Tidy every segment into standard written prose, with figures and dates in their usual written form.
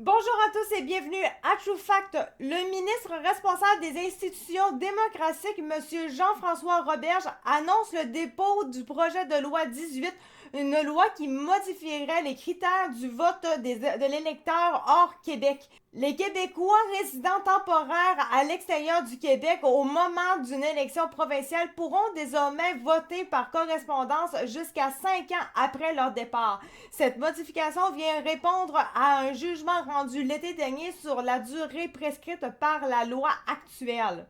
Bonjour à tous et bienvenue à True Fact. Le ministre responsable des institutions démocratiques, M. Jean-François Roberge, annonce le dépôt du projet de loi 18, une loi qui modifierait les critères du vote de l'électeur hors Québec. Les Québécois résidant temporaires à l'extérieur du Québec au moment d'une élection provinciale pourront désormais voter par correspondance jusqu'à 5 ans après leur départ. Cette modification vient répondre à un jugement rendu l'été dernier sur la durée prescrite par la loi actuelle.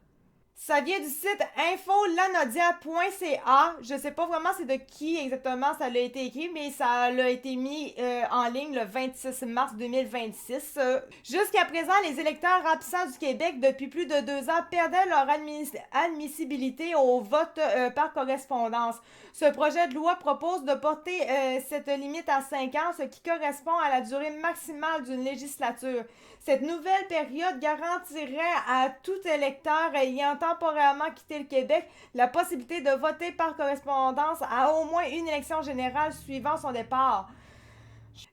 Ça vient du site infolanodia.ca. Je sais pas vraiment c'est de qui exactement ça a été écrit, mais ça a été mis en ligne le 26 mars 2026. Jusqu'à présent, les électeurs absents du Québec depuis plus de 2 ans perdaient leur admissibilité au vote par correspondance. Ce projet de loi propose de porter cette limite à 5 ans, ce qui correspond à la durée maximale d'une législature. Cette nouvelle période garantirait à tout électeur ayant temporairement quitté le Québec la possibilité de voter par correspondance à au moins une élection générale suivant son départ.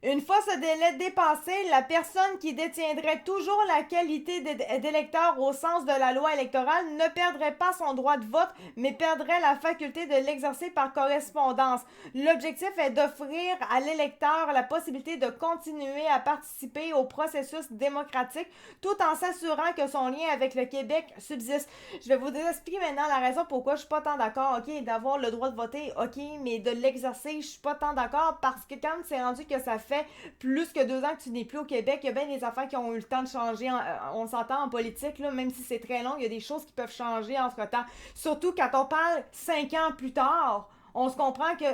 Une fois ce délai dépassé, la personne qui détiendrait toujours la qualité d'électeur au sens de la loi électorale ne perdrait pas son droit de vote, mais perdrait la faculté de l'exercer par correspondance. L'objectif est d'offrir à l'électeur la possibilité de continuer à participer au processus démocratique tout en s'assurant que son lien avec le Québec subsiste. Je vais vous expliquer maintenant la raison pourquoi je suis pas tant d'accord, ok, d'avoir le droit de voter, ok, mais de l'exercer, je suis pas tant d'accord parce que quand c'est rendu que ça fait plus que 2 ans que tu n'es plus au Québec, il y a bien des affaires qui ont eu le temps de changer. On s'entend en politique, là, même si c'est très long, il y a des choses qui peuvent changer entre-temps. Surtout quand on parle 5 ans plus tard, on se comprend que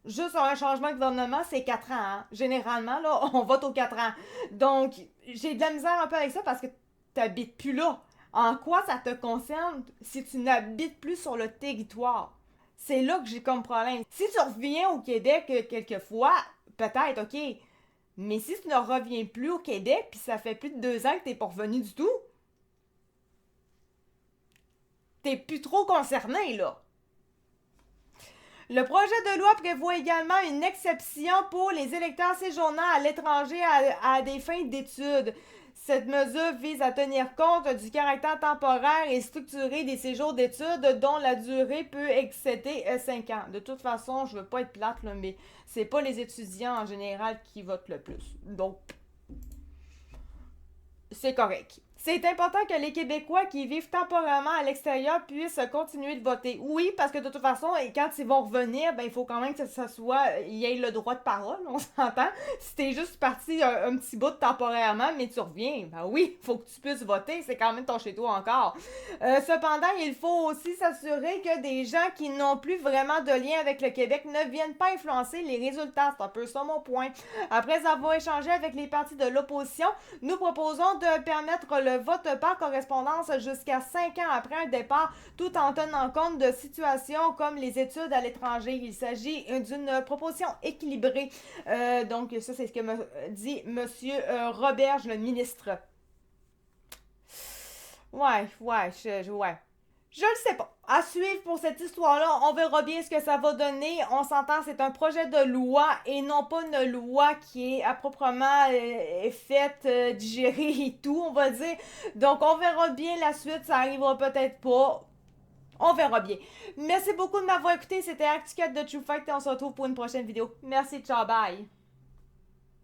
juste un changement de gouvernement, c'est 4 ans. Hein. Généralement, là, on vote aux 4 ans. Donc, j'ai de la misère un peu avec ça parce que tu n'habites plus là. En quoi ça te concerne si tu n'habites plus sur le territoire? C'est là que j'ai comme problème. Si tu reviens au Québec quelquefois, peut-être, ok. Mais si tu ne reviens plus au Québec, puis ça fait plus de 2 ans que t'es pas revenu du tout, t'es plus trop concerné, là. Le projet de loi prévoit également une exception pour les électeurs séjournant à l'étranger à des fins d'études. Cette mesure vise à tenir compte du caractère temporaire et structuré des séjours d'études dont la durée peut excéder 5 ans. De toute façon, je veux pas être plate, là, mais c'est pas les étudiants en général qui votent le plus. Donc, c'est correct. C'est important que les Québécois qui vivent temporairement à l'extérieur puissent continuer de voter. Oui, parce que de toute façon, quand ils vont revenir, ben il faut quand même que ça soit, il y ait le droit de parole, on s'entend. Si t'es juste parti un petit bout temporairement, mais tu reviens, ben oui, il faut que tu puisses voter, c'est quand même ton chez-toi encore. Cependant, il faut aussi s'assurer que des gens qui n'ont plus vraiment de lien avec le Québec ne viennent pas influencer les résultats. C'est un peu ça mon point. Après avoir échangé avec les partis de l'opposition, nous proposons de permettre le vote par correspondance jusqu'à 5 ans après un départ, tout en tenant compte de situations comme les études à l'étranger. Il s'agit d'une proposition équilibrée. Donc, ça, c'est ce que me dit M. Roberge, le ministre. Ouais. Je le sais pas. À suivre pour cette histoire-là, on verra bien ce que ça va donner. On s'entend, c'est un projet de loi et non pas une loi qui est à proprement faite, digérée et tout, on va dire. Donc, on verra bien la suite. Ça arrivera peut-être pas. On verra bien. Merci beaucoup de m'avoir écouté. C'était ActuCat de True Fact et on se retrouve pour une prochaine vidéo. Merci, ciao, bye.